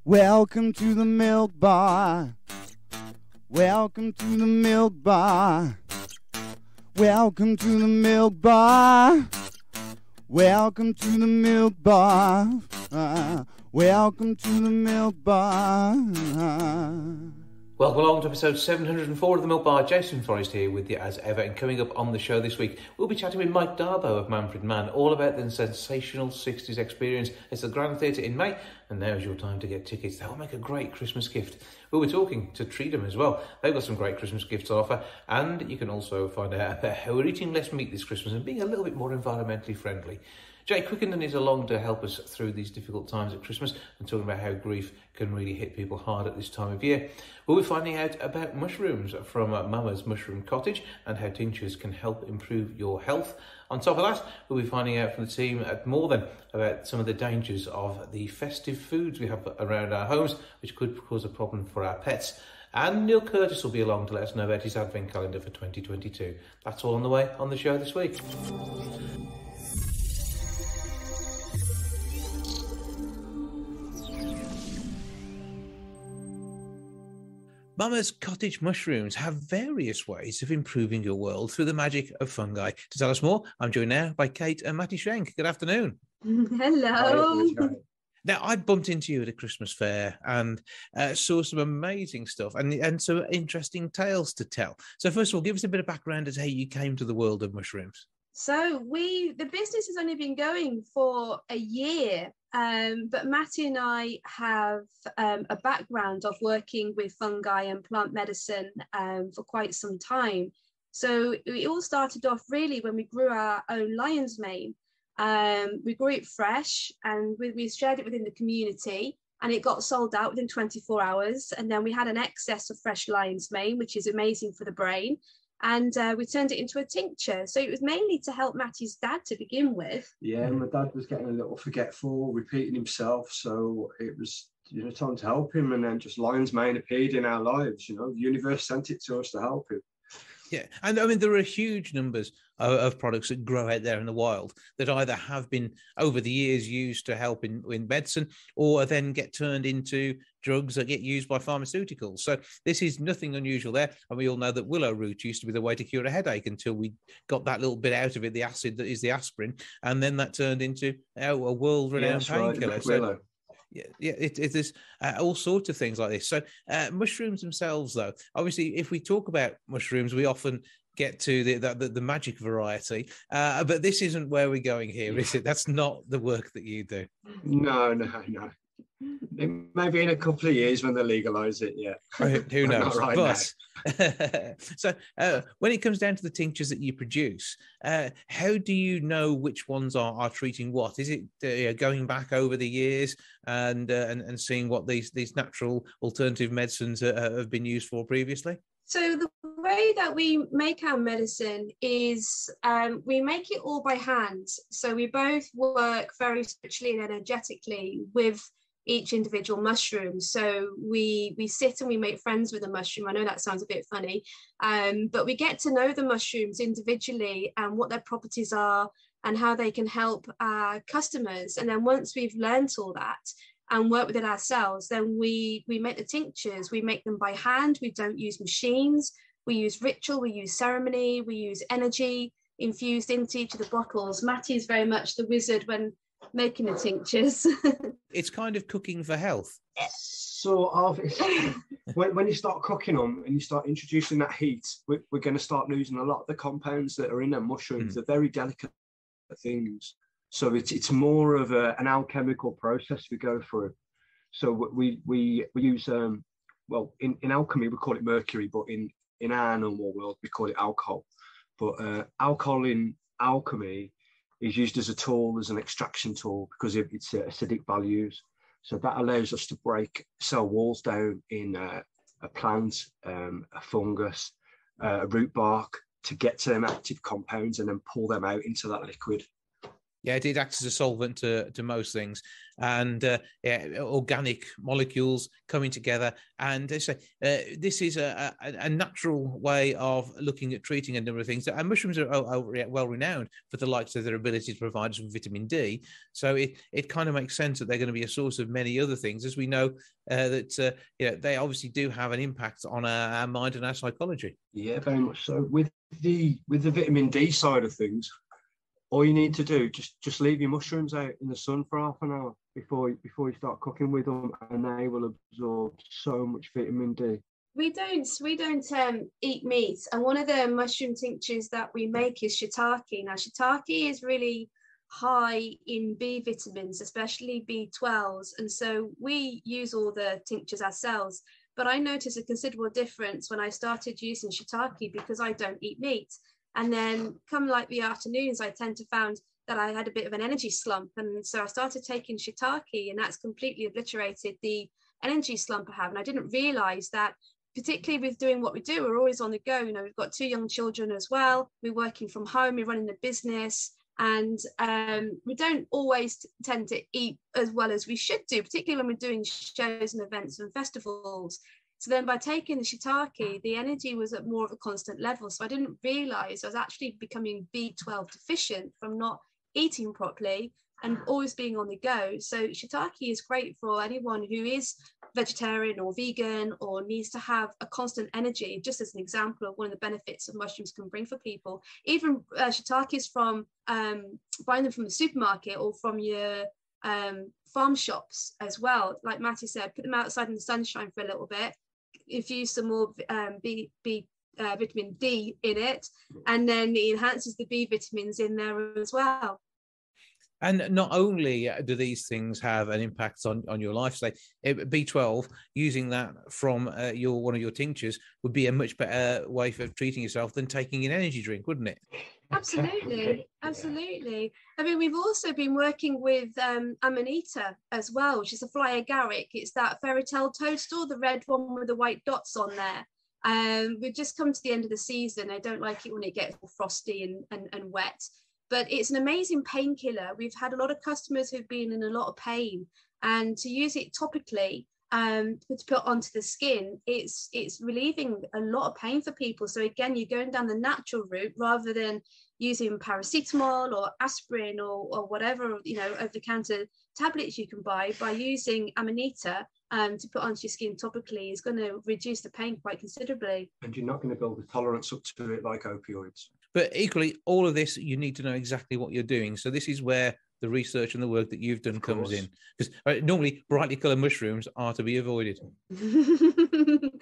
Welcome to the milk bar. Welcome to the milk bar. Welcome to the milk bar. Welcome to the milk bar. Welcome to the milk bar. Welcome along to episode 704 of The Milk Bar. Jason Forrest here with you as ever, and coming up on the show this week, we'll be chatting with Mike Darbo of Manfred Mann, all about the sensational 60s experience. It's the Grand Theatre in May, and now's your time to get tickets. That will make a great Christmas gift. We'll be talking to Treedom as well. They've got some great Christmas gifts on offer, and you can also find out about how we're eating less meat this Christmas and being a little bit more environmentally friendly. Jay Quickenden is along to help us through these difficult times at Christmas and talking about how grief can really hit people hard at this time of year. We'll be finding out about mushrooms from Mama's Mushroom Cottage and how tinctures can help improve your health. On top of that, we'll be finding out from the team at More Than about some of the dangers of the festive foods we have around our homes, which could cause a problem for our pets. And Neil Curtis will be along to let us know about his advent calendar for 2022. That's all on the way on the show this week. Mama's cottage mushrooms have various ways of improving your world through the magic of fungi. To tell us more, I'm joined now by Kate and Matty Schwenk. Good afternoon. Hello. Now, I bumped into you at a Christmas fair and saw some amazing stuff and some interesting tales to tell. So first of all, give us a bit of background as to how you came to the world of mushrooms. So the business has only been going for a year, but Matty and I have a background of working with fungi and plant medicine for quite some time. So it all started off really when we grew our own lion's mane. We grew it fresh and we shared it within the community, and it got sold out within 24 hours. And then we had an excess of fresh lion's mane, which is amazing for the brain. And we turned it into a tincture. So it was mainly to help Matty's dad to begin with. Yeah, my dad was getting a little forgetful, repeating himself. So it was, time to help him. And then just lion's mane appeared in our lives. The universe sent it to us to help him. Yeah, and I mean, there are huge numbers of products that grow out there in the wild that either have been over the years used to help in medicine or then get turned into drugs that get used by pharmaceuticals. So this is nothing unusual there. And we all know that willow root used to be the way to cure a headache until we got that little bit out of it, the acid that is the aspirin. And then that turned into a world-renowned painkiller. So, it is all sorts of things like this. So mushrooms themselves, though, obviously, if we talk about mushrooms, we often get to the magic variety. But this isn't where we're going here, is it? That's not the work that you do. No. Maybe in a couple of years when they legalise it, yeah. Who knows? Right. So when it comes down to the tinctures that you produce, how do you know which ones are treating what? Is it going back over the years and seeing what these natural alternative medicines have been used for previously? So the way that we make our medicine is we make it all by hand. So we both work very spiritually and energetically with each individual mushroom. So we sit and we make friends with the mushroom. I know that sounds a bit funny, but we get to know the mushrooms individually and what their properties are and how they can help our customers. And then once we've learned all that and work with it ourselves, then we make the tinctures. We make them by hand. We don't use machines. We use ritual, we use ceremony, we use energy infused into each of the bottles. Matty is very much the wizard when making the tinctures. It's kind of cooking for health. Sort of. When you start cooking them and you start introducing that heat, we're going to start losing a lot of the compounds that are in them mushrooms. They're very delicate things. So it's more of an alchemical process we go through. So we use, in alchemy, we call it mercury, but in our normal world, we call it alcohol. But alcohol in alchemy is used as a tool, as an extraction tool, because of its acidic values. So that allows us to break cell walls down in a plant, a fungus, a root bark, to get to them active compounds and then pull them out into that liquid. Yeah, it acts as a solvent to most things, and organic molecules coming together. And they say this is a natural way of looking at treating a number of things. And mushrooms are well renowned for the likes of their ability to provide us with vitamin D. So it kind of makes sense that they're going to be a source of many other things, as we know that they obviously do have an impact on our mind and our psychology. Yeah, very much so. With the vitamin D side of things, all you need to do, just leave your mushrooms out in the sun for half an hour before you start cooking with them, and they will absorb so much vitamin D. We don't eat meat, and one of the mushroom tinctures that we make is shiitake. Now, shiitake is really high in B vitamins, especially B12s, and so we use all the tinctures ourselves. But I noticed a considerable difference when I started using shiitake because I don't eat meat. And then come like the afternoons, I tend to find that I had a bit of an energy slump. And so I started taking shiitake, and that's completely obliterated the energy slump I have. And I didn't realize that, particularly with doing what we do, we're always on the go. We've got 2 young children as well. We're working from home, we're running the business, and we don't always tend to eat as well as we should do, particularly when we're doing shows and events and festivals. So then by taking the shiitake, the energy was at more of a constant level. So I didn't realize I was actually becoming B12 deficient from not eating properly and always being on the go. So shiitake is great for anyone who is vegetarian or vegan or needs to have a constant energy, just as an example of one of the benefits of mushrooms can bring for people. Even shiitake is from buying them from the supermarket or from your farm shops as well. Like Matty said, put them outside in the sunshine for a little bit, infuse some more vitamin D in it, and then it enhances the B vitamins in there as well. And not only do these things have an impact on your life, say B12, using that from one of your tinctures would be a much better way for treating yourself than taking an energy drink, wouldn't it? Absolutely. I mean, we've also been working with Amanita as well, which is a fly agaric. It's that fairy tale toadstool, the red one with the white dots on there. We've just come to the end of the season. I don't like it when it gets frosty and wet, but it's an amazing painkiller. We've had a lot of customers who've been in a lot of pain, and to use it topically to put onto the skin, it's relieving a lot of pain for people. So again, you're going down the natural route rather than using paracetamol or aspirin or whatever, over-the-counter tablets you can buy. By using Amanita to put onto your skin topically is going to reduce the pain quite considerably. And you're not going to build a tolerance up to it like opioids. But equally, all of this, you need to know exactly what you're doing. So this is where the research and the work that you've done comes in. Because normally brightly coloured mushrooms are to be avoided. It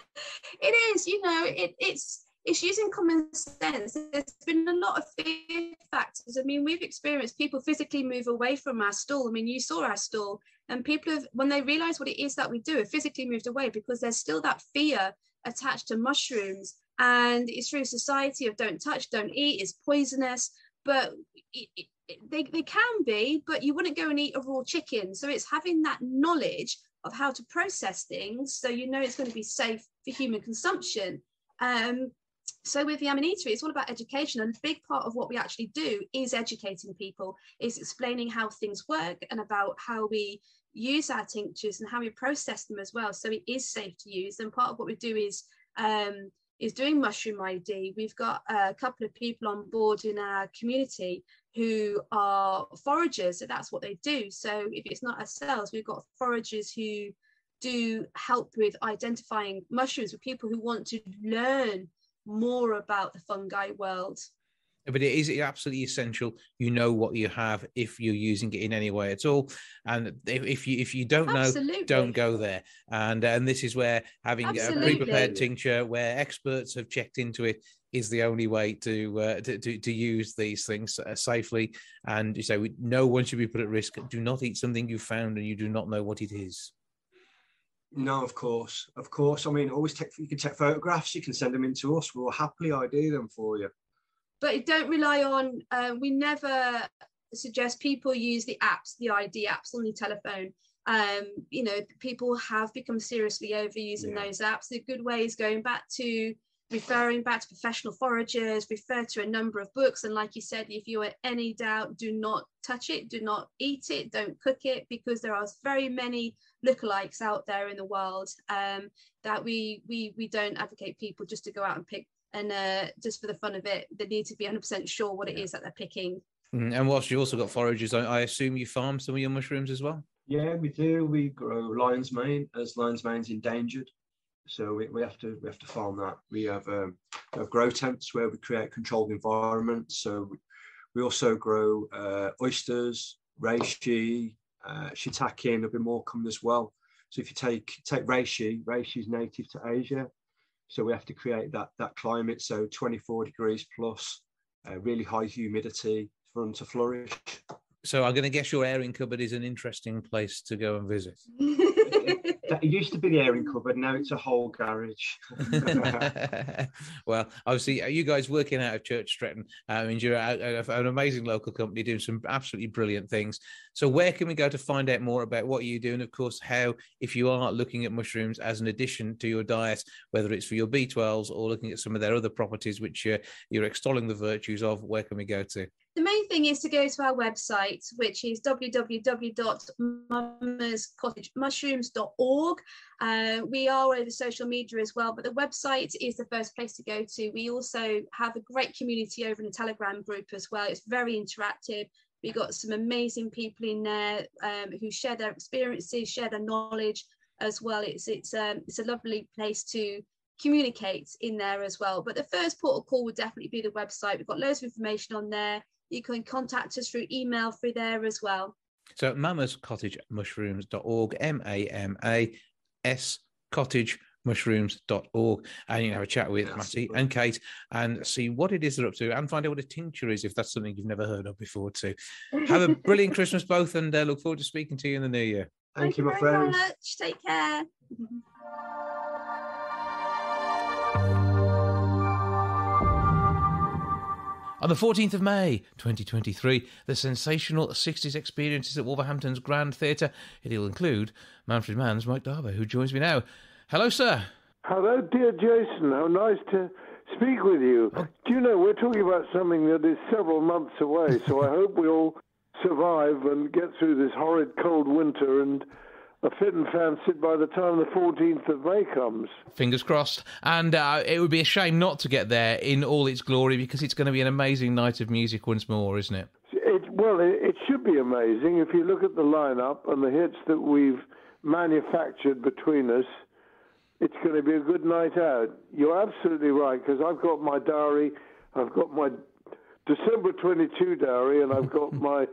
is, it's using common sense. There's been a lot of fear factors. I mean, we've experienced people physically move away from our stall. I mean, you saw our stall, and people have, when they realise what it is that we do, have physically moved away because there's still that fear attached to mushrooms. And it's through society of don't touch, don't eat, it's poisonous. But they can be, but you wouldn't go and eat a raw chicken. So it's having that knowledge of how to process things so you know it's going to be safe for human consumption. So with the Amanita, it's all about education, and a big part of what we actually do is educating people, is explaining how things work and about how we use our tinctures and how we process them as well, so it is safe to use. And part of what we do is doing mushroom ID. We've got a couple of people on board in our community who are foragers, so that's what they do. So if it's not ourselves, we've got foragers who do help with identifying mushrooms for people who want to learn more about the fungi world. But it is absolutely essential you know what you have if you're using it in any way at all. And if you don't know, don't go there. And this is where having a pre-prepared tincture where experts have checked into it is the only way to use these things safely. And you say no one should be put at risk. Do not eat something you found and you do not know what it is. No, of course. I mean, you can take photographs. You can send them in to us. We'll happily ID them for you. But don't rely on, we never suggest people use the apps, the ID apps on your telephone. People have become seriously overusing those apps. A good way is going back to referring back to professional foragers, refer to a number of books. And like you said, if you are any doubt, do not touch it, do not eat it, don't cook it, because there are very many lookalikes out there in the world, that we don't advocate people just to go out and pick, and just for the fun of it. They need to be 100% sure what it is that they're picking. And whilst you also got foragers, I assume you farm some of your mushrooms as well? Yeah, we do. We grow lion's mane, as lion's mane's endangered. So we have to farm that. We have grow tents where we create controlled environments. So we also grow oysters, reishi, shiitake, and a bit more coming as well. So if you take reishi is native to Asia. So we have to create that climate. So 24 degrees plus, really high humidity for them to flourish. So I'm going to guess your airing cupboard is an interesting place to go and visit. It used to be the airing cupboard, now it's a whole garage. Well, obviously, you guys working out of Church Stretton, you're an amazing local company doing some absolutely brilliant things. So where can we go to find out more about what you do? And of course, how, if you are looking at mushrooms as an addition to your diet, whether it's for your B12s or looking at some of their other properties, which you're extolling the virtues of, where can we go to? The main thing is to go to our website, which is www.mummerscottagemushrooms.org. We are over social media as well, but the website is the first place to go to. We also have a great community over in the Telegram group as well. It's very interactive. We've got some amazing people in there who share their experiences, share their knowledge as well. It's a lovely place to communicate in there as well. But the first port of call would definitely be the website. We've got loads of information on there. You can contact us through email through there as well. So mummerscottagemushrooms.org, MAMAS cottagemushrooms.org, and you can have a chat with Matty and Kate and see what it is they're up to, and find out what a tincture is if that's something you've never heard of before too. Have a brilliant Christmas both, and look forward to speaking to you in the new year. Thank you, my very friends. much. Take care. On the 14th of May, 2023, the sensational 60s experiences at Wolverhampton's Grand Theatre. It'll include Manfred Mann's Mike Darbo, who joins me now. Hello, sir. Hello, dear Jason. How nice to speak with you. Oh. Do you know, we're talking about something that is several months away, so I hope we all survive and get through this horrid cold winter and are fit and fancied by the time the 14th of May comes. Fingers crossed. And it would be a shame not to get there in all its glory, because it's going to be an amazing night of music once more, isn't it? It should be amazing. If you look at the lineup and the hits that we've manufactured between us, it's going to be a good night out. You're absolutely right, because I've got my diary, I've got my December 22 diary, and I've got my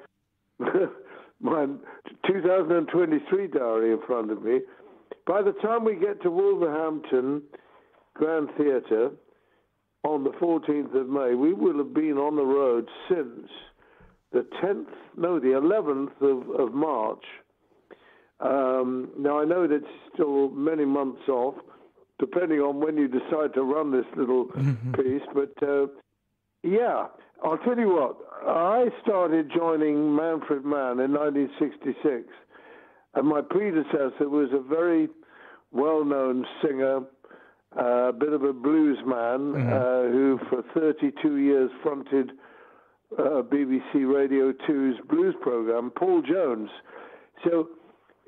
2023 diary in front of me. By the time we get to Wolverhampton Grand Theatre on the 14th of May, we will have been on the road since the 11th of March. Now, I know that's still many months off, depending on when you decide to run this little piece, but yeah, I'll tell you what, I started joining Manfred Mann in 1966, and my predecessor was a very well-known singer, a bit of a blues man, who for 32 years fronted BBC Radio 2's blues program, Paul Jones. So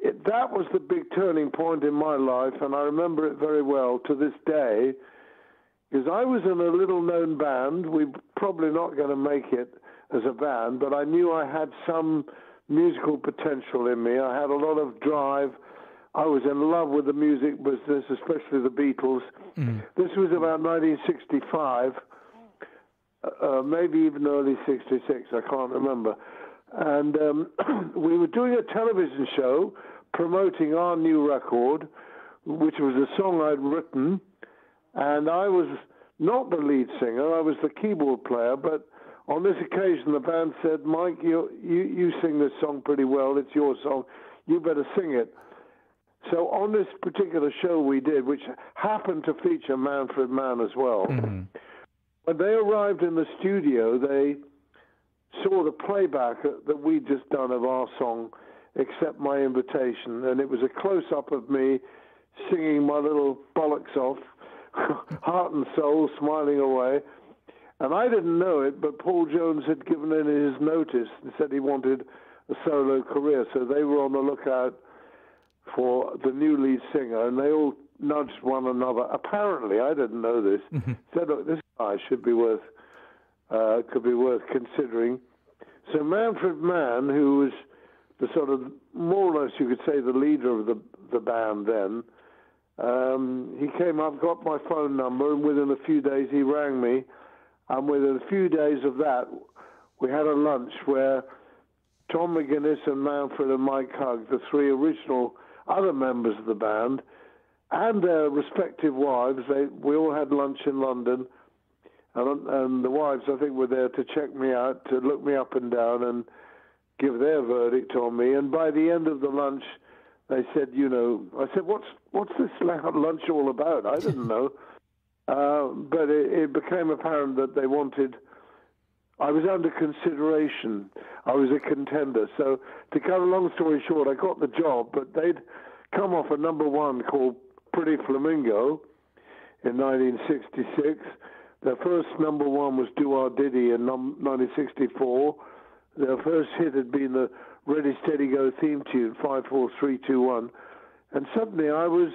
that was the big turning point in my life, and I remember it very well to this day, because I was in a little-known band. We're probably not going to make it as a band, but I knew I had some musical potential in me. I had a lot of drive. I was in love with the music business, especially the Beatles. This was about 1965, maybe even early 66, I can't remember. And we were doing a television show promoting our new record, which was a song I'd written. And I was not the lead singer, I was the keyboard player, but on this occasion the band said, Mike, you sing this song pretty well, it's your song, you better sing it. So on this particular show we did, which happened to feature Manfred Mann as well, when they arrived in the studio, they saw the playback that we'd just done of our song, Accept My Invitation, and it was a close-up of me singing my little bollocks off, heart and soul, smiling away. And I didn't know it, but Paul Jones had given in his notice and said he wanted a solo career. So they were on the lookout for the new lead singer, and they all nudged one another. Apparently, I didn't know this. Said, look, this guy could be worth considering. So Manfred Mann, who was the sort of, more or less you could say, the leader of the band then, he came up, got my phone number, and within a few days he rang me. And within a few days of that, we had a lunch where Tom McGuinness and Manfred and Mike Hugg, the three original other members of the band, and their respective wives, we all had lunch in London. And the wives, I think, were there to check me out, to look me up and down and give their verdict on me. And by the end of the lunch, they said, I said, what's this lunch all about? I didn't know. But it became apparent that they wanted, I was under consideration. I was a contender. So to cut a long story short, I got the job, but they'd come off a number one called Pretty Flamingo in 1966. Their first number one was Do Our Diddy in 1964. Their first hit had been the Ready, Steady, Go theme tune, 5, 4, 3, 2, 1. And suddenly I was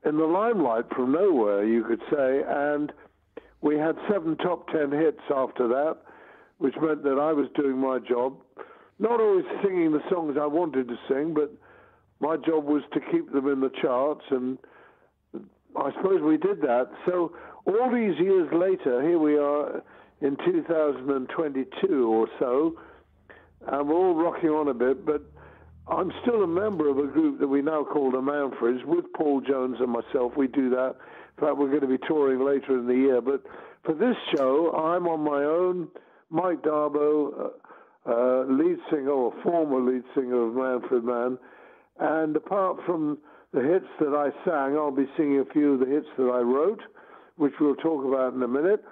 in the limelight from nowhere, you could say, and we had 7 top 10 hits after that, which meant that I was doing my job, not always singing the songs I wanted to sing, but my job was to keep them in the charts, and I suppose we did that. So all these years later, here we are in 2022 or so, and we're all rocking on a bit, but I'm still a member of a group that we now call the Manfreds, with Paul Jones and myself. We do that. In fact, we're going to be touring later in the year. But for this show, I'm on my own. Mike Darbo, lead singer, or former lead singer of Manfred Mann. And apart from the hits that I sang, I'll be singing a few of the hits that I wrote, which we'll talk about in a minute.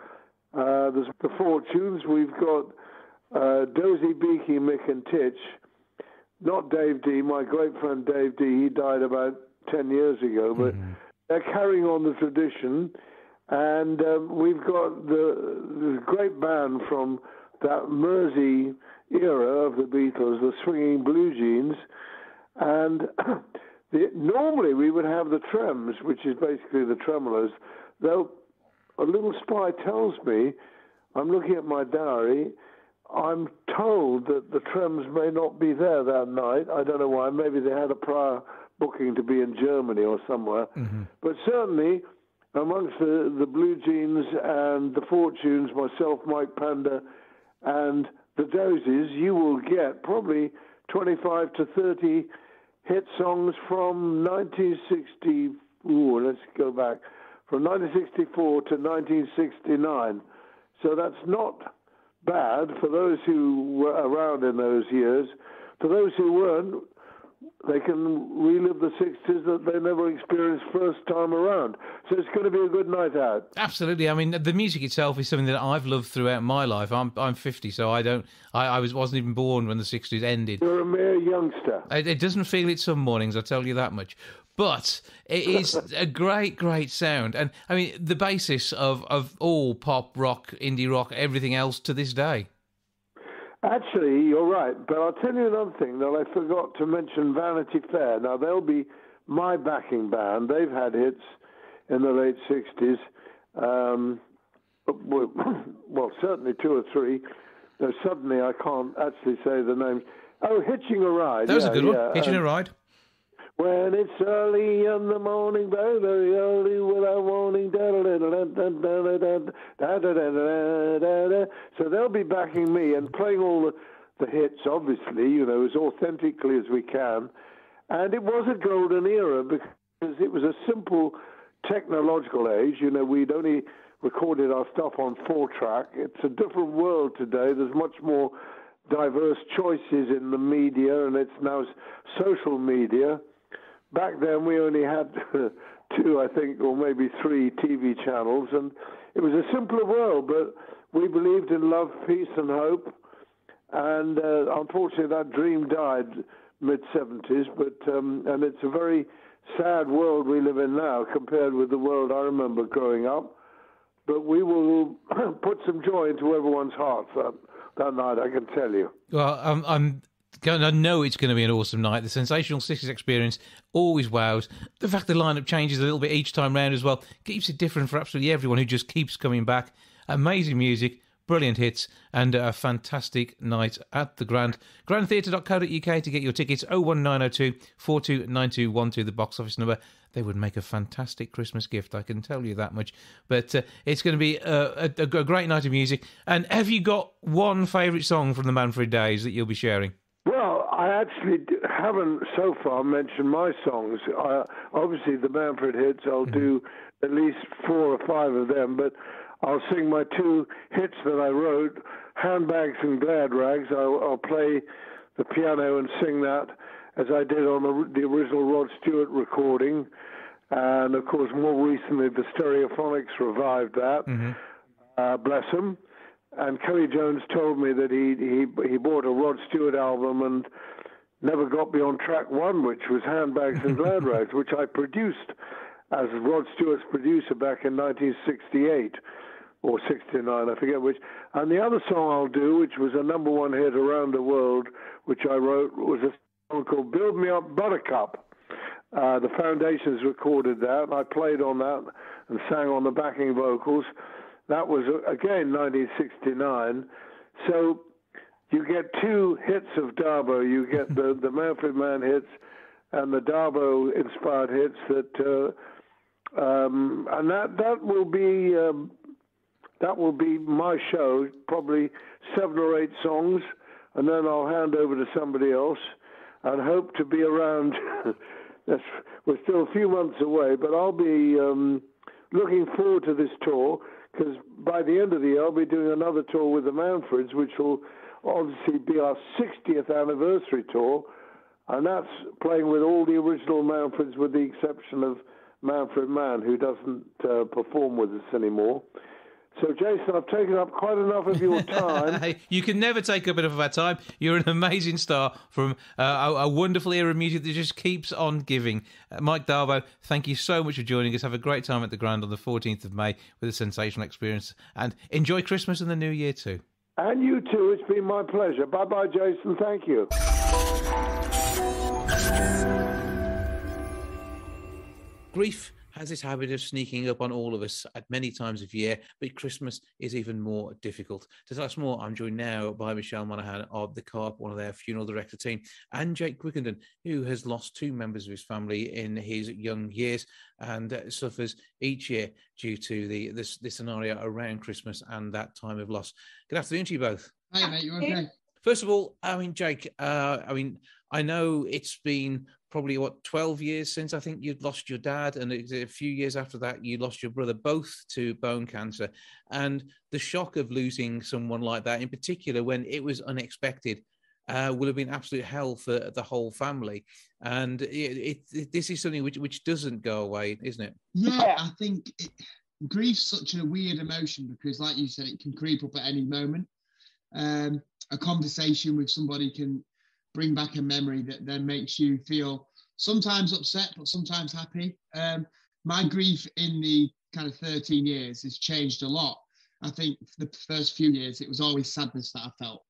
There's the Fortunes. We've got Dozy, Beaky, Mick and Titch. Not Dave D, my great friend Dave D. He died about 10 years ago, but they're carrying on the tradition. And we've got the great band from that Mersey era of the Beatles, the Swinging Blue Jeans. And normally we would have the Trems, which is basically the tremolos. Though a little spy tells me, I'm looking at my diary, I'm told that the Trems may not be there that night. I don't know why. Maybe they had a prior booking to be in Germany or somewhere. But certainly, amongst the Blue Jeans and the Fortunes, myself, Mike Panda, and the Dozies, you will get probably 25 to 30 hit songs from 1960. Let's go back. From 1964 to 1969. So that's not bad for those who were around in those years. For those who weren't, they can relive the 60s that they never experienced first time around. So it's going to be a good night out. Absolutely. I mean, the music itself is something that I've loved throughout my life. I'm 50, so I wasn't even born when the 60s ended. You're a mere youngster. It doesn't feel it some mornings, I'll tell you that much. But it is a great, great sound. And, I mean, the basis of all pop, rock, indie rock, everything else to this day. Actually, you're right. But I'll tell you another thing that I forgot to mention, Vanity Fair. Now, they'll be my backing band. They've had hits in the late 60s. Well, certainly 2 or 3. Though suddenly I can't actually say the names. Oh, Hitching a Ride. That was a good one. Hitching a Ride. When it's early in the morning, very, very early without warning. So they'll be backing me and playing all the hits, obviously, as authentically as we can. And it was a golden era because it was a simple technological age. We'd only recorded our stuff on 4-track. It's a different world today. There's much more diverse choices in the media, and it's now social media. Back then, we only had 2, I think, or maybe 3 TV channels, and it was a simpler world, but we believed in love, peace, and hope, and unfortunately, that dream died mid-70s, but and it's a very sad world we live in now compared with the world I remember growing up. But we will put some joy into everyone's hearts that night, I can tell you. Well, I know it's going to be an awesome night. The Sensational 60s experience always wows. The fact the lineup changes a little bit each time round as well keeps it different for absolutely everyone who just keeps coming back. Amazing music, brilliant hits, and a fantastic night at the Grand. grandtheatre.co.uk to get your tickets. 01902 429212, the box office number. They would make a fantastic Christmas gift, I can tell you that much. But it's going to be a great night of music. And have you got one favourite song from the Manfred days that you'll be sharing? Well, I actually haven't so far mentioned my songs. Obviously, the Manfred hits, I'll do at least 4 or 5 of them, but I'll sing my 2 hits that I wrote, Handbags and Glad Rags. I'll play the piano and sing that, as I did on the original Rod Stewart recording. And, of course, more recently, the Stereophonics revived that. Bless him. And Kelly Jones told me that he bought a Rod Stewart album and never got beyond track 1, which was Handbags and Glad Rags, which I produced as Rod Stewart's producer back in 1968 or 69, I forget which. And the other song I'll do, which was a #1 hit around the world, which I wrote, was a song called Build Me Up Buttercup. The Foundations recorded that, and I played on that and sang on the backing vocals. That was, again, 1969. So you get 2 hits of Darbo. You get the Manfred Mann hits and the Darbo-inspired hits and that will be my show, probably 7 or 8 songs, and then I'll hand over to somebody else and hope to be around. We're still a few months away, but I'll be looking forward to this tour, because by the end of the year, I'll be doing another tour with the Manfreds, which will obviously be our 60th anniversary tour, and that's playing with all the original Manfreds with the exception of Manfred Mann, who doesn't perform with us anymore. So, Jason, I've taken up quite enough of your time. You can never take up enough of our time. You're an amazing star from a wonderful era of music that just keeps on giving. Mike Darbo, thank you so much for joining us. Have a great time at the Grand on the 14th of May with a Sensational experience. And enjoy Christmas and the New Year too. And you too. It's been my pleasure. Bye-bye, Jason. Thank you. Grief has this habit of sneaking up on all of us at many times of year, but Christmas is even more difficult. To tell us more, I'm joined now by Michelle Monaghan of the Co-op, one of their funeral director team, and Jake Quickenden, who has lost 2 members of his family in his young years and suffers each year due to the scenario around Christmas and that time of loss. Good afternoon to you both. Hey, mate, you okay? First of all, Jake, I know it's been probably, 12 years since I think you'd lost your dad, and a few years after that, you lost your brother, both to bone cancer. And the shock of losing someone like that, in particular, when it was unexpected, will have been absolute hell for the whole family. And this is something which doesn't go away, isn't it? Yeah, I think grief's such a weird emotion because, like you said, it can creep up at any moment. A conversation with somebody can bring back a memory that then makes you feel sometimes upset, but sometimes happy. My grief in the kind of 13 years has changed a lot. I think for the first few years, it was always sadness that I felt.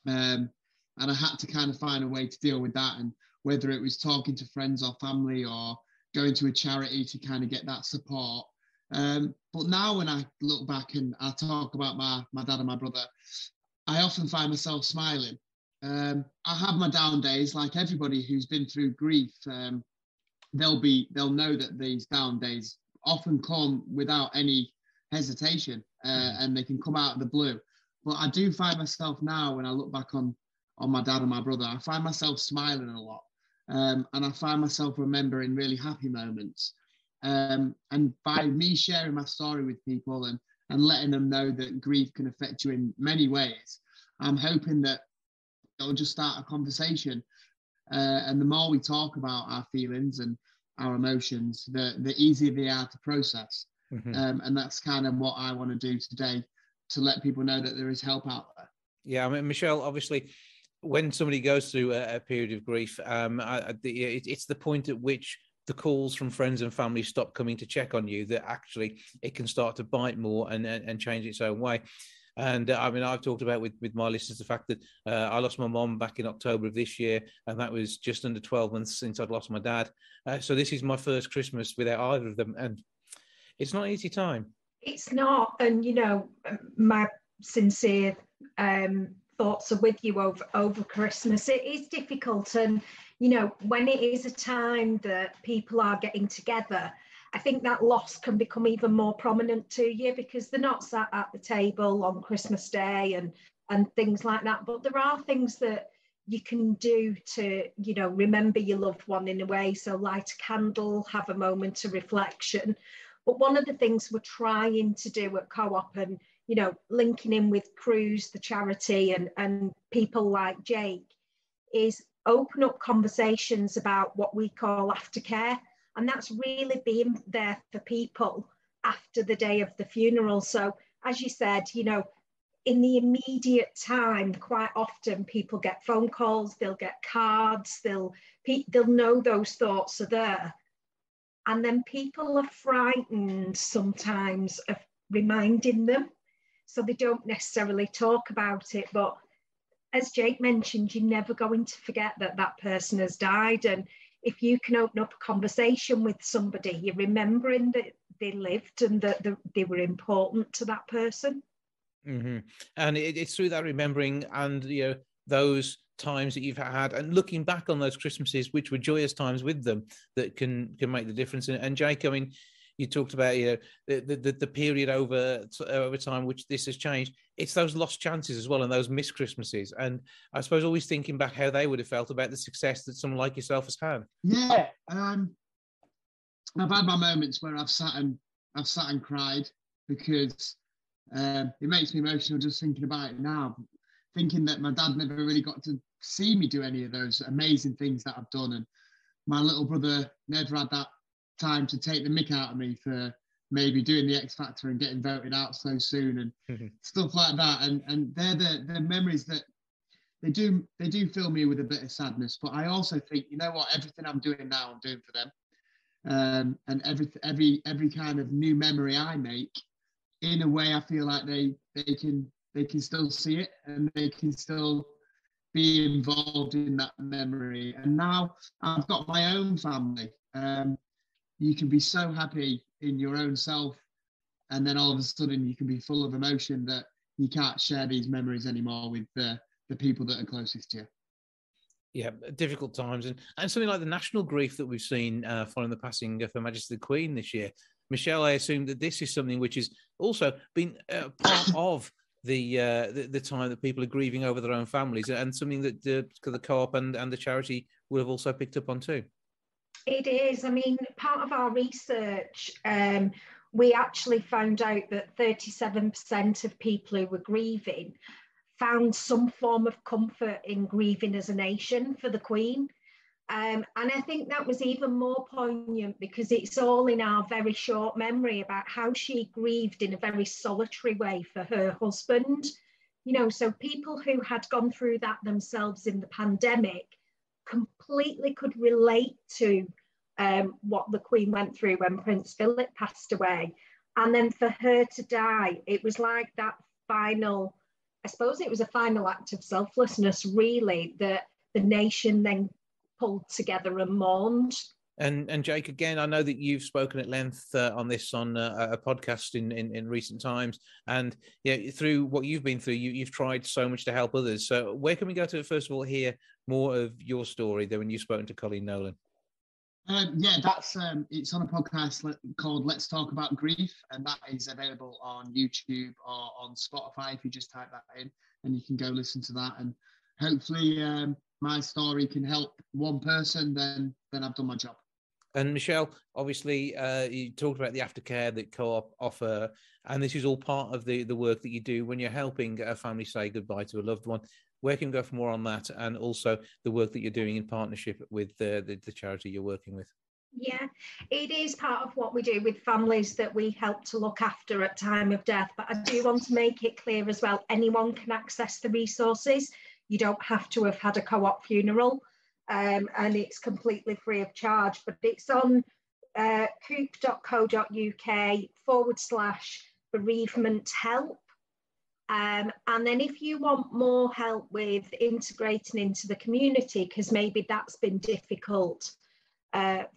And I had to kind of find a way to deal with that. And whether it was talking to friends or family or going to a charity to kind of get that support. But now when I look back and I talk about my dad and my brother, I often find myself smiling. I have my down days, like everybody who's been through grief. They'll know that these down days often come without any hesitation, and they can come out of the blue. But I do find myself now, when I look back on my dad and my brother, I find myself smiling a lot, and I find myself remembering really happy moments. And by me sharing my story with people and letting them know that grief can affect you in many ways, I'm hoping that it'll just start a conversation. And the more we talk about our feelings and our emotions, the easier they are to process. Mm-hmm. And that's kind of what I want to do today, to let people know that there is help out there. Yeah, I mean, Michelle, obviously, when somebody goes through a period of grief, it's the point at which the calls from friends and family stop coming to check on you, that actually it can start to bite more and change its own way. And I mean, I've talked about with my listeners the fact that I lost my mom back in October of this year, and that was just under 12 months since I'd lost my dad. So this is my first Christmas without either of them, and it's not an easy time. It's not, and my sincere thoughts are with you over Christmas. It is difficult, and when it is a time that people are getting together, I think that loss can become even more prominent to you because they're not sat at the table on Christmas Day and things like that. But there are things that you can do to, remember your loved one in a way. So light a candle, have a moment of reflection. But one of the things we're trying to do at Co-op and, linking in with Cruise, the charity, and people like Jake, is open up conversations about what we call aftercare. And that's really being there for people after the day of the funeral. So as you said, in the immediate time, quite often people get phone calls, they'll get cards, they'll know those thoughts are there. And then people are frightened sometimes of reminding them. So they don't necessarily talk about it. But as Jake mentioned, you're never going to forget that person has died. And if you can open up a conversation with somebody, you're remembering that they lived and that they were important to that person. Mm-hmm. And it's through that remembering and those times that you've had and looking back on those Christmases, which were joyous times with them, that can make the difference. And Jake, I mean, you talked about the period over time which this has changed. It's those lost chances as well and those missed Christmases. And I suppose always thinking back how they would have felt about the success that someone like yourself has had. Yeah, I've had my moments where I've sat and cried because it makes me emotional just thinking about it now. Thinking that my dad never really got to see me do any of those amazing things that I've done, and my little brother never had that time to take the mick out of me for maybe doing the X Factor and getting voted out so soon and stuff like that. And they're the memories that they do fill me with a bit of sadness. But I also think, everything I'm doing now, I'm doing for them. And every kind of new memory I make, in a way, I feel like they can still see it and they can still be involved in that memory. And now I've got my own family. You can be so happy in your own self, and then all of a sudden you can be full of emotion that you can't share these memories anymore with the people that are closest to you. Yeah, difficult times. And something like the national grief that we've seen following the passing of Her Majesty the Queen this year. Michelle, I assume that this is something which has also been part of the time that people are grieving over their own families, and something that the Co-op and the charity will have also picked up on too. It is. I mean, part of our research, we actually found out that 37% of people who were grieving found some form of comfort in grieving as a nation for the Queen. And I think that was even more poignant because it's all in our very short memory about how she grieved in a very solitary way for her husband. So people who had gone through that themselves in the pandemic completely could relate to what the Queen went through when Prince Philip passed away. And then for her to die, it was like that final, I suppose it was a final act of selflessness, really, that the nation then pulled together and mourned. And Jake, again, I know that you've spoken at length on this on a podcast in recent times, and through what you've been through, you've tried so much to help others. So where can we go to, first of all, hear more of your story than when you've spoken to Colleen Nolan? That's it's on a podcast called Let's Talk About Grief, and that is available on YouTube or on Spotify if you just type that in, and you can go listen to that. And hopefully my story can help one person, then I've done my job. And Michelle, obviously, you talked about the aftercare that Co-op offer, and this is all part of the work that you do when you're helping a family say goodbye to a loved one. Where can we go for more on that, and also the work that you're doing in partnership with the charity you're working with? Yeah, it is part of what we do with families that we help to look after at time of death. But I do want to make it clear as well, anyone can access the resources. You don't have to have had a Co-op funeral. and it's completely free of charge. But it's on coop.co.uk/bereavement help. And then if you want more help with integrating into the community, because maybe that's been difficult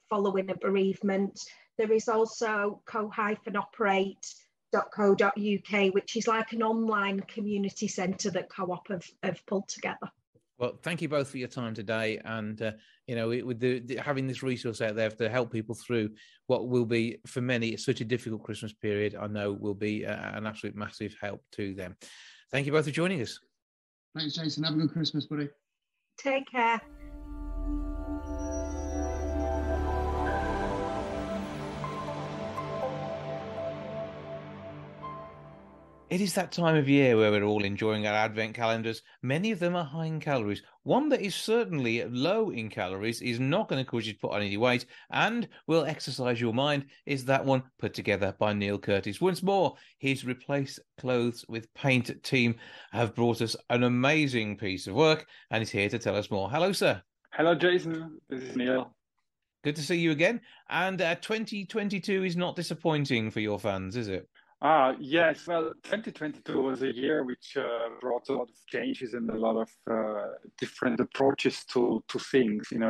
following a bereavement, there is also co-operate.co.uk, which is like an online community centre that Co-op have pulled together. Well, thank you both for your time today, and with having this resource out there to help people through what will be for many such a difficult Christmas period, I know will be an absolute massive help to them. Thank you both for joining us. Thanks, Jason. Have a good Christmas, buddy. Take care. It is that time of year where we're all enjoying our advent calendars. Many of them are high in calories. One that is certainly low in calories, is not going to cause you to put on any weight, and will exercise your mind, is that one put together by Neil Curtis. Once more, his Replace Clothes with Paint team have brought us an amazing piece of work, and is here to tell us more. Hello, sir. Hello, Jason. This is Neil. Good to see you again. And 2022 is not disappointing for your fans, is it? Yes. Well, 2022 was a year which brought a lot of changes and a lot of different approaches to things. In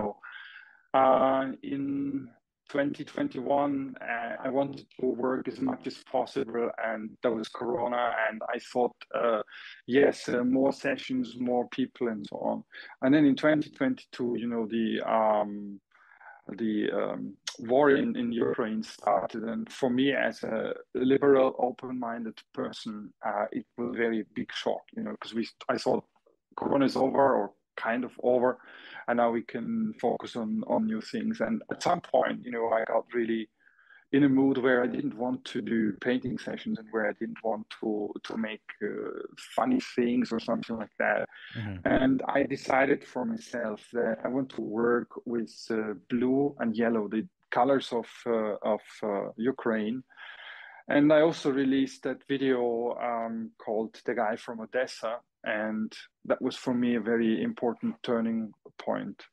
2021, I wanted to work as much as possible, and there was Corona, and I thought, more sessions, more people, and so on. And then in 2022, the war in Ukraine started, and for me as a liberal, open-minded person, it was a very big shock, because I thought Corona is over, or kind of over, and now we can focus on new things. And at some point, I got really in a mood where I didn't want to do painting sessions, and where I didn't want to make funny things or something like that. Mm-hmm. And I decided for myself that I want to work with blue and yellow, the colors of Ukraine. And I also released that video called "The Guy from Odessa," and that was for me a very important turning point.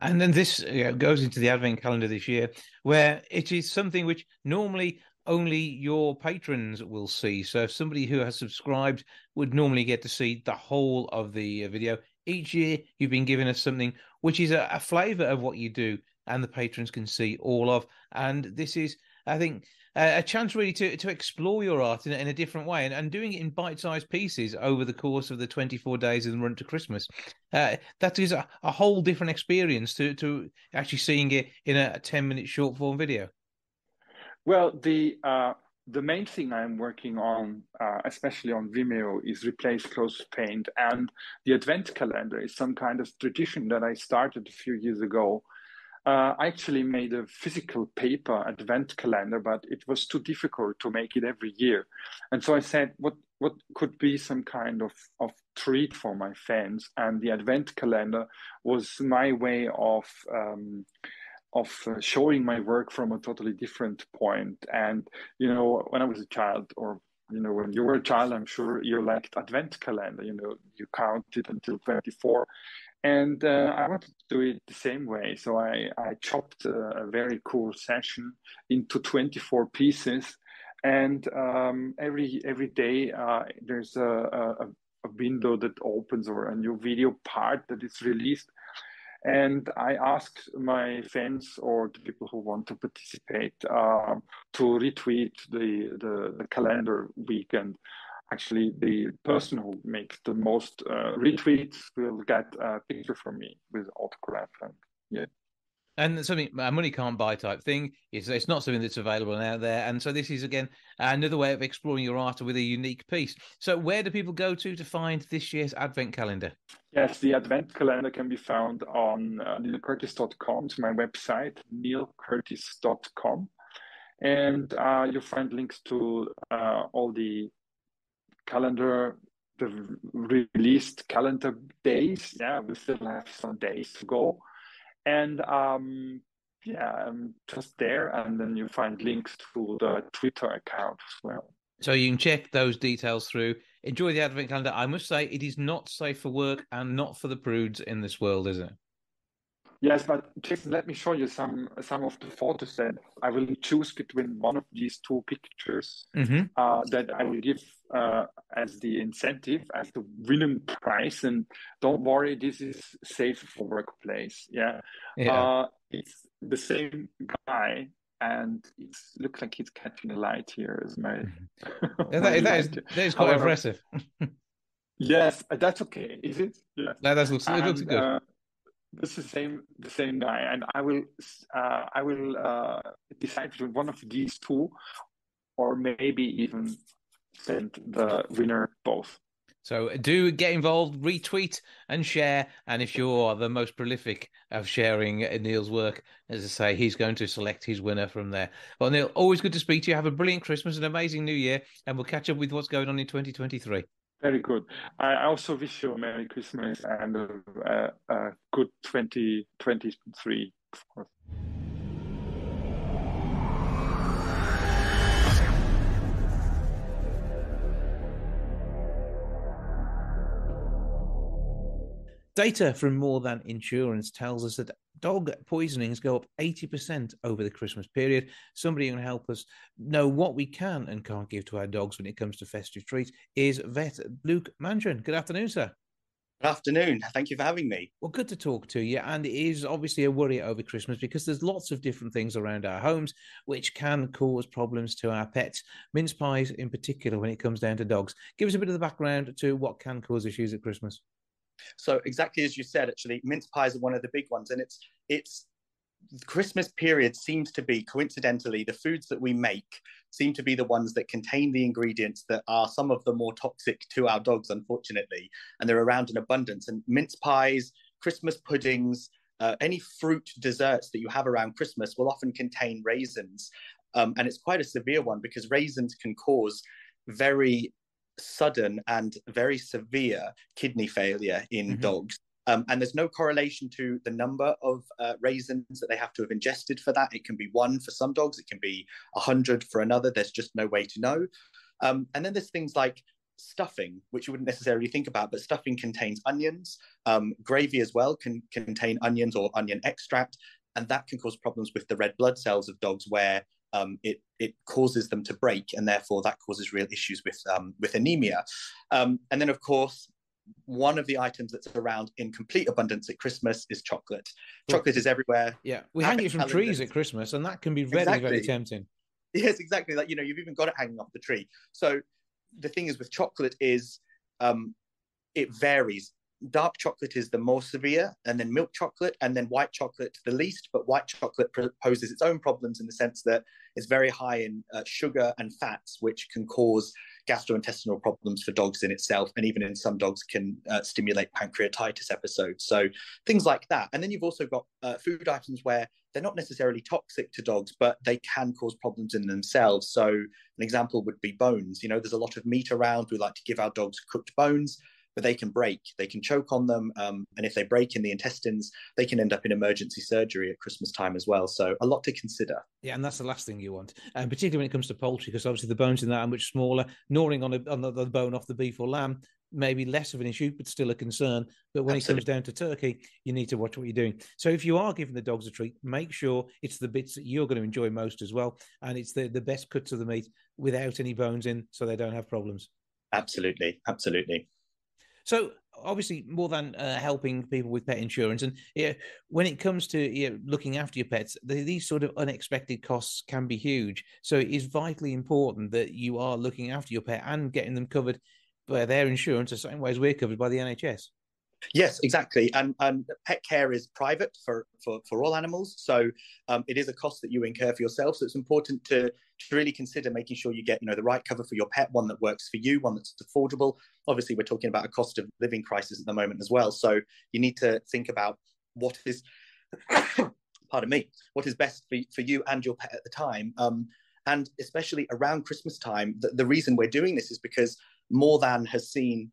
And then this goes into the Advent calendar this year, where it is something which normally only your patrons will see. So if somebody who has subscribed would normally get to see the whole of the video. Each year, you've been giving us something which is a flavour of what you do, and the patrons can see all of. And this is, I think, a chance really to explore your art in a different way, and doing it in bite-sized pieces over the course of the 24 days of the run to Christmas. That is a whole different experience to actually seeing it in a 10-minute short form video. Well, the main thing I'm working on, especially on Vimeo, is Replace Clothes with Paint, and the Advent calendar is some kind of tradition that I started a few years ago. I actually made a physical paper advent calendar, but it was too difficult to make it every year. And so I said, what could be some kind of treat for my fans? And the advent calendar was my way of showing my work from a totally different point. And, when I was a child, or, when you were a child, I'm sure you liked advent calendar, you counted until 24. And I wanted to do it the same way. So I chopped a very cool session into 24 pieces. And every day there's a window that opens, or a new video part that is released. And I asked my fans, or the people who want to participate, to retweet the calendar week. And actually, the person who makes the most retweets will get a picture from me with autograph. And something a money can't buy type thing. It's not something that's available out there. And so this is, again, another way of exploring your art with a unique piece. So where do people go to find this year's Advent calendar? Yes, the Advent calendar can be found on neilcurtis.com, to my website, neilcurtis.com. And you'll find links to all the calendar, the released calendar days. Yeah, we still have some days to go. And I'm just there. And then you find links to the Twitter account as well. So you can check those details through. Enjoy the Advent calendar. I must say, it is not safe for work and not for the prudes in this world, is it? Yes, but Jason, let me show you some of the photos that I will choose between one of these two pictures that I will give as the incentive, as the winning prize. And don't worry, this is safe for workplace. Yeah. It's the same guy, and it looks like he's catching a light here as my. That is quite impressive. Yes, that's okay. Is it? Yeah. It looks good. This is the same guy, and I will decide between one of these two, or maybe even send the winner both. So do get involved, retweet and share. And if you're the most prolific of sharing Neil's work, as I say, he's going to select his winner from there. Well, Neil, always good to speak to you. Have a brilliant Christmas, an amazing New Year, and we'll catch up with what's going on in 2023. Very good. I also wish you a Merry Christmas and a good 2023, of course. Data from More Than Insurance tells us that dog poisonings go up 80% over the Christmas period. Somebody who can help us know what we can and can't give to our dogs when it comes to festive treats is vet Luke Manfred. Good afternoon, sir. Good afternoon. Thank you for having me. Well, good to talk to you. And it is obviously a worry over Christmas because there's lots of different things around our homes which can cause problems to our pets, mince pies in particular when it comes down to dogs. Give us a bit of the background to what can cause issues at Christmas. So exactly as you said, actually, mince pies are one of the big ones. And it's the Christmas period seems to be, coincidentally, the foods that we make seem to be the ones that contain the ingredients that are some of the more toxic to our dogs, unfortunately. And they're around in abundance. And mince pies, Christmas puddings, any fruit desserts that you have around Christmas will often contain raisins. And it's quite a severe one because raisins can cause very sudden and very severe kidney failure in dogs. And there's no correlation to the number of raisins that they have to have ingested for that. It can be 1 for some dogs. It can be 100 for another. There's just no way to know. And then there's things like stuffing, which you wouldn't necessarily think about, but stuffing contains onions. Gravy as well can contain onions or onion extract. And that can cause problems with the red blood cells of dogs where it causes them to break, and therefore that causes real issues with anemia. And then, of course, one of the items that's around in complete abundance at Christmas is chocolate. Chocolate is everywhere. Yeah, we hang it from trees at Christmas, and that can be very, very tempting. Yes, exactly. Like, you've even got it hanging off the tree. So the thing is with chocolate is it varies. Dark chocolate is the more severe, and then milk chocolate, and then white chocolate the least. But white chocolate poses its own problems in the sense that it's very high in sugar and fats, which can cause gastrointestinal problems for dogs in itself, and even in some dogs can stimulate pancreatitis episodes. So things like that. And then you've also got food items where they're not necessarily toxic to dogs, but they can cause problems in themselves. So an example would be bones. There's a lot of meat around. We like to give our dogs cooked bones, but they can break, they can choke on them. And if they break in the intestines, they can end up in emergency surgery at Christmas time as well. So a lot to consider. Yeah, and that's the last thing you want. And particularly when it comes to poultry, because obviously the bones in that are much smaller. Gnawing on the bone off the beef or lamb may be less of an issue, but still a concern. But when it comes down to turkey, you need to watch what you're doing. So if you are giving the dogs a treat, make sure it's the bits that you're going to enjoy most as well. And it's the best cuts of the meat without any bones in, so they don't have problems. Absolutely, absolutely. So obviously more than helping people with pet insurance. And when it comes to looking after your pets, these sort of unexpected costs can be huge. So it is vitally important that you are looking after your pet and getting them covered by their insurance the same way as we're covered by the NHS. Yes, exactly. And pet care is private for all animals. So it is a cost that you incur for yourself. So it's important to really consider making sure you get the right cover for your pet, one that works for you, one that's affordable. Obviously, we're talking about a cost of living crisis at the moment as well. So you need to think about what is, pardon me, what is best for you and your pet at the time. And especially around Christmas time, the reason we're doing this is because More Than has seen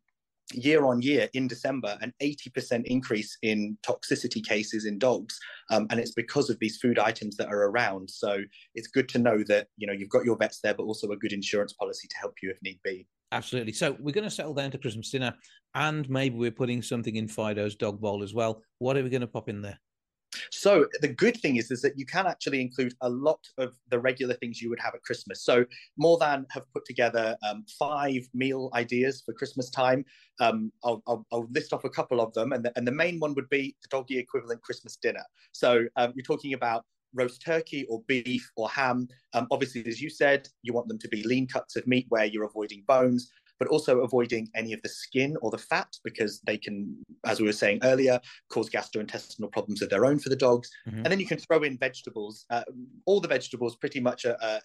year on year in December, an 80% increase in toxicity cases in dogs. And it's because of these food items that are around. So it's good to know that, you've got your vets there, but also a good insurance policy to help you if need be. Absolutely. So we're going to settle down to Christmas dinner, and maybe we're putting something in Fido's dog bowl as well. What are we going to pop in there? So the good thing is that you can actually include a lot of the regular things you would have at Christmas. So More Than have put together 5 meal ideas for Christmas time. I'll list off a couple of them. And the main one would be the doggy equivalent Christmas dinner. So you're talking about roast turkey or beef or ham. Obviously, as you said, you want them to be lean cuts of meat where you're avoiding bones, but also avoiding any of the skin or the fat, because they can, as we were saying earlier, cause gastrointestinal problems of their own for the dogs. And then you can throw in vegetables. All the vegetables pretty much are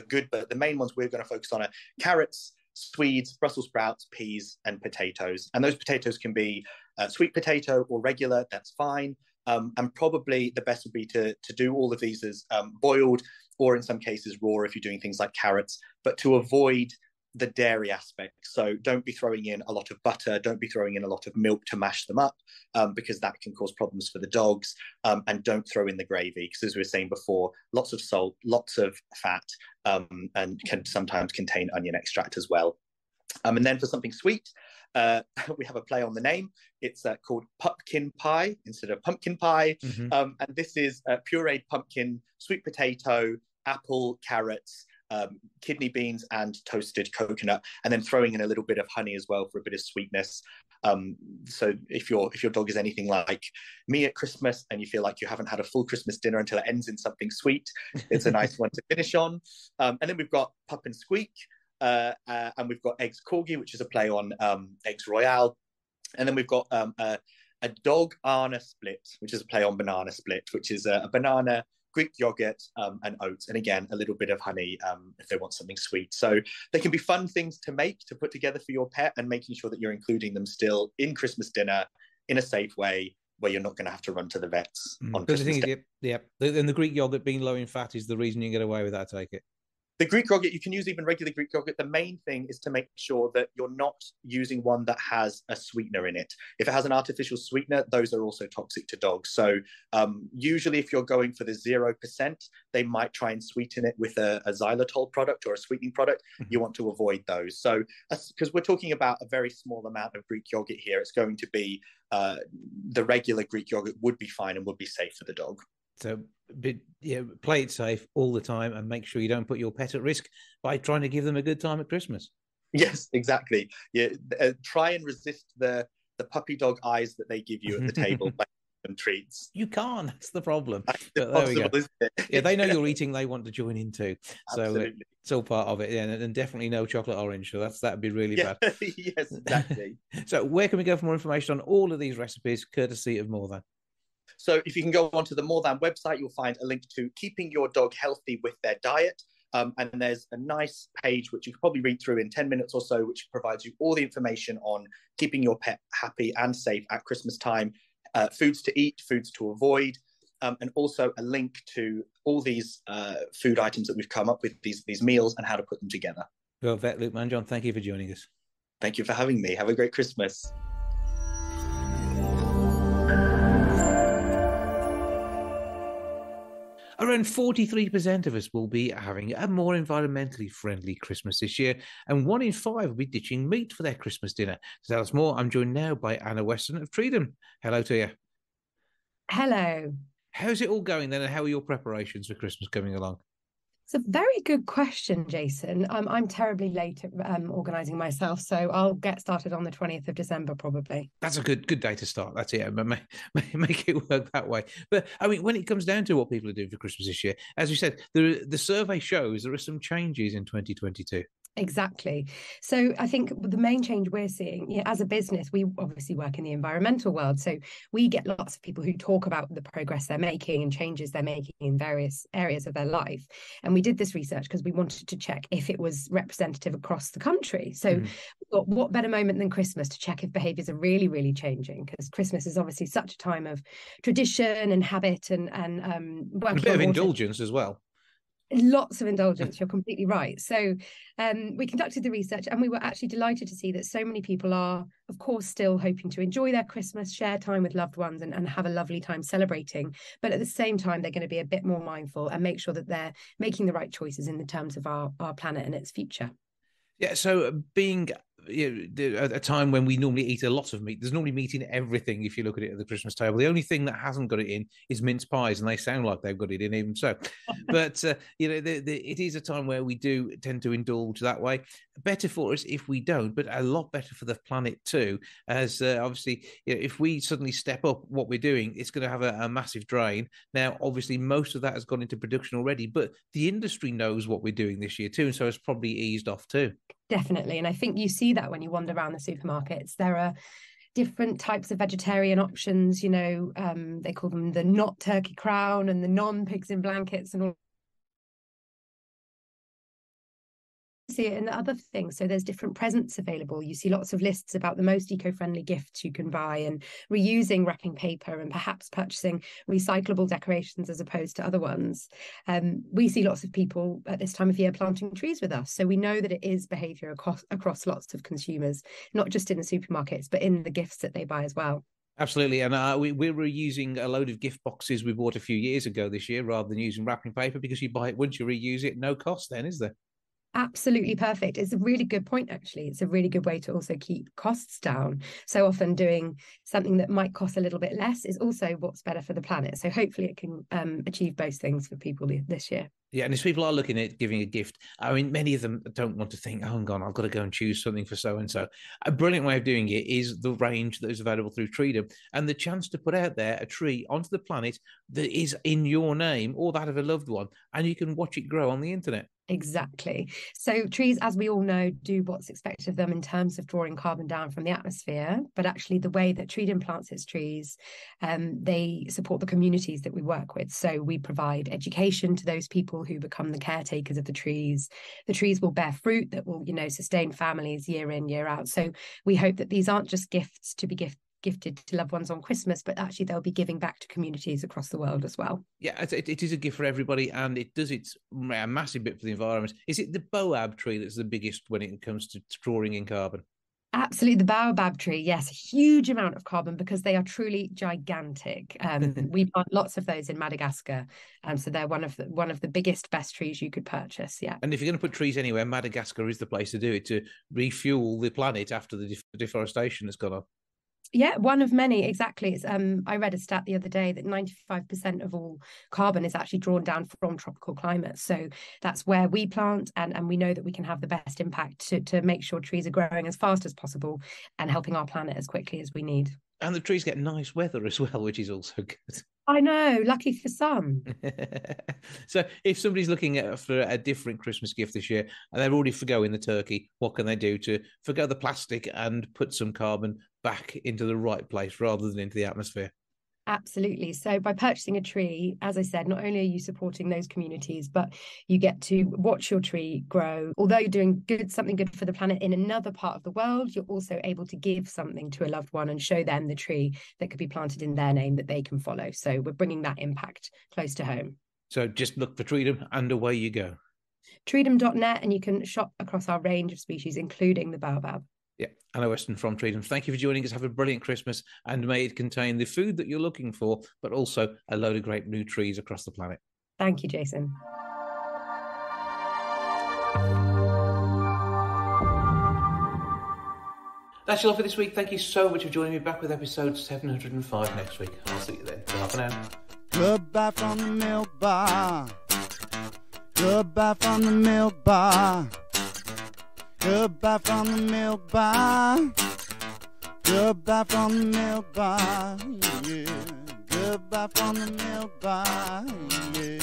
good, but the main ones we're going to focus on are carrots, Swedes, Brussels sprouts, peas, and potatoes. And those potatoes can be sweet potato or regular, that's fine. And probably the best would be to do all of these as boiled, or in some cases raw if you're doing things like carrots, but to avoid the dairy aspect. So don't be throwing in a lot of butter, don't be throwing in a lot of milk to mash them up, because that can cause problems for the dogs. And don't throw in the gravy, because as we were saying before, lots of salt, lots of fat, and can sometimes contain onion extract as well. And then for something sweet, we have a play on the name. It's called pumpkin pie instead of pumpkin pie. And this is pureed pumpkin, sweet potato, apple, carrots, kidney beans, and toasted coconut, and then throwing in a little bit of honey as well for a bit of sweetness. So if your dog is anything like me at Christmas and you feel like you haven't had a full Christmas dinner until it ends in something sweet, it's a nice one to finish on. And then we've got Pup and Squeak, and we've got Eggs Corgi, which is a play on Eggs Royale. And then we've got a dog Arna split, which is a play on banana split, which is a banana, Greek yogurt, and oats, and again a little bit of honey if they want something sweet. So they can be fun things to make, to put together for your pet, and making sure that you're including them still in Christmas dinner in a safe way where you're not going to have to run to the vets on Christmas Day. And the Greek yogurt being low in fat is the reason you get away with that, I take it. The Greek yogurt, you can use even regular Greek yogurt. The main thing is to make sure that you're not using one that has a sweetener in it. If it has an artificial sweetener, those are also toxic to dogs. So usually if you're going for the 0%, they might try and sweeten it with a xylitol product or a sweetening product. You want to avoid those. So because we're talking about a very small amount of Greek yogurt here, it's going to be the regular Greek yogurt would be fine and would be safe for the dog. So play it safe all the time and make sure you don't put your pet at risk by trying to give them a good time at Christmas. Yes, exactly. Yeah, try and resist the puppy dog eyes that they give you at the table by giving them treats. You can't. That's the problem. That's impossible, isn't it? Yeah, they know you're eating. They want to join in too. Absolutely. So it's all part of it. Yeah, and definitely no chocolate orange. So that'd be really bad. Yes, exactly. So where can we go for more information on all of these recipes, courtesy of More Than? So if you can go onto the More Than website, you'll find a link to keeping your dog healthy with their diet. And there's a nice page, which you can probably read through in 10 minutes or so, which provides you all the information on keeping your pet happy and safe at Christmas time, foods to eat, foods to avoid, and also a link to all these food items that we've come up with, these meals, and how to put them together. Well, Vet Luke Mann, John, thank you for joining us. Thank you for having me. Have a great Christmas. Around 43% of us will be having a more environmentally friendly Christmas this year, and 1 in 5 will be ditching meat for their Christmas dinner. To tell us more, I'm joined now by Anna Weston of Treedom. Hello to you. Hello. How's it all going then, and how are your preparations for Christmas coming along? It's a very good question, Jason. I'm terribly late at organising myself, so I'll get started on the 20th of December probably. That's a good day to start. That's it. Make it work that way. But I mean, when it comes down to what people are doing for Christmas this year, as you said, the survey shows there are some changes in 2022. Exactly. So I think the main change we're seeing, as a business, we obviously work in the environmental world. So we get lots of people who talk about the progress they're making and changes they're making in various areas of their life. And we did this research because we wanted to check if it was representative across the country. So we thought, what better moment than Christmas to check if behaviours are really, really changing? Because Christmas is obviously such a time of tradition and habit and a bit of indulgence as well. Lots of indulgence, you're completely right. So we conducted the research and we were actually delighted to see that so many people are, of course, still hoping to enjoy their Christmas, share time with loved ones and have a lovely time celebrating. But at the same time, they're going to be a bit more mindful and make sure that they're making the right choices in the terms of our planet and its future. Yeah, so being a time when we normally eat a lot of meat, there's normally meat in everything if you look at it at the Christmas table. The only thing that hasn't got it in is mince pies, and they sound like they've got it in even so. But, it is a time where we do tend to indulge that way. Better for us if we don't, but a lot better for the planet too, as obviously, if we suddenly step up what we're doing, it's going to have a massive drain. Now, obviously, most of that has gone into production already, but the industry knows what we're doing this year too, and so it's probably eased off too. Definitely. And I think you see that when you wander around the supermarkets. There are different types of vegetarian options, they call them the not turkey crown and the non-pigs in blankets and all. See it in the other things. So there's different presents available. You see lots of lists about the most eco-friendly gifts you can buy and reusing wrapping paper and perhaps purchasing recyclable decorations as opposed to other ones. We see lots of people at this time of year planting trees with us. So we know that it is behaviour across lots of consumers, not just in the supermarkets, but in the gifts that they buy as well. Absolutely. And we were using a load of gift boxes we bought a few years ago this year rather than using wrapping paper, because you buy it once, you reuse it, no cost then, is there? Absolutely perfect. It's a really good point, actually. It's a really good way to also keep costs down. So often doing something that might cost a little bit less is also what's better for the planet. So hopefully it can achieve both things for people this year. Yeah, and as people are looking at giving a gift, I mean, many of them don't want to think, oh, hang on, I've got to go and choose something for so-and-so. A brilliant way of doing it is the range that is available through Treedom and the chance to put out there a tree onto the planet that is in your name or that of a loved one, and you can watch it grow on the internet. Exactly. So trees, as we all know, do what's expected of them in terms of drawing carbon down from the atmosphere. But actually, the way that Treedom plants its trees, they support the communities that we work with. So we provide education to those people who become the caretakers of the trees. The trees will bear fruit that will, sustain families year in, year out. So we hope that these aren't just gifts to be gifted to loved ones on Christmas, but actually they'll be giving back to communities across the world as well. Yeah, it is a gift for everybody, and it does a massive bit for the environment. Is it the baobab tree that's the biggest when it comes to drawing in carbon? Absolutely, the baobab tree, yes, a huge amount of carbon because they are truly gigantic. We plant lots of those in Madagascar, so they're one of the biggest, best trees you could purchase. Yeah, and if you're going to put trees anywhere, Madagascar is the place to do it, to refuel the planet after the deforestation has gone on. Yeah, one of many, exactly. It's, I read a stat the other day that 95% of all carbon is actually drawn down from tropical climates. So that's where we plant, and we know that we can have the best impact to make sure trees are growing as fast as possible and helping our planet as quickly as we need. And the trees get nice weather as well, which is also good. I know, lucky for some. So if somebody's looking for a different Christmas gift this year and they're already forgoing the turkey, what can they do to forgo the plastic and put some carbon back into the right place rather than into the atmosphere? Absolutely. So by purchasing a tree, as I said, not only are you supporting those communities, but you get to watch your tree grow. Although you're doing something good for the planet in another part of the world, you're also able to give something to a loved one and show them the tree that could be planted in their name that they can follow. So we're bringing that impact close to home. So just look for Treedom and away you go. Treedom.net, and you can shop across our range of species, including the baobab. Yeah, Anna Weston from Treedom. Thank you for joining us. Have a brilliant Christmas, and may it contain the food that you're looking for, but also a load of great new trees across the planet. Thank you, Jason. That's all for this week. Thank you so much for joining me. Back with episode 705 next week. I'll see you then. Bye for now. Goodbye from the milk bar. Goodbye from the milk bar. Goodbye from the milk bar. Goodbye from the milk bar. Yeah. Goodbye from the milk bar. Yeah.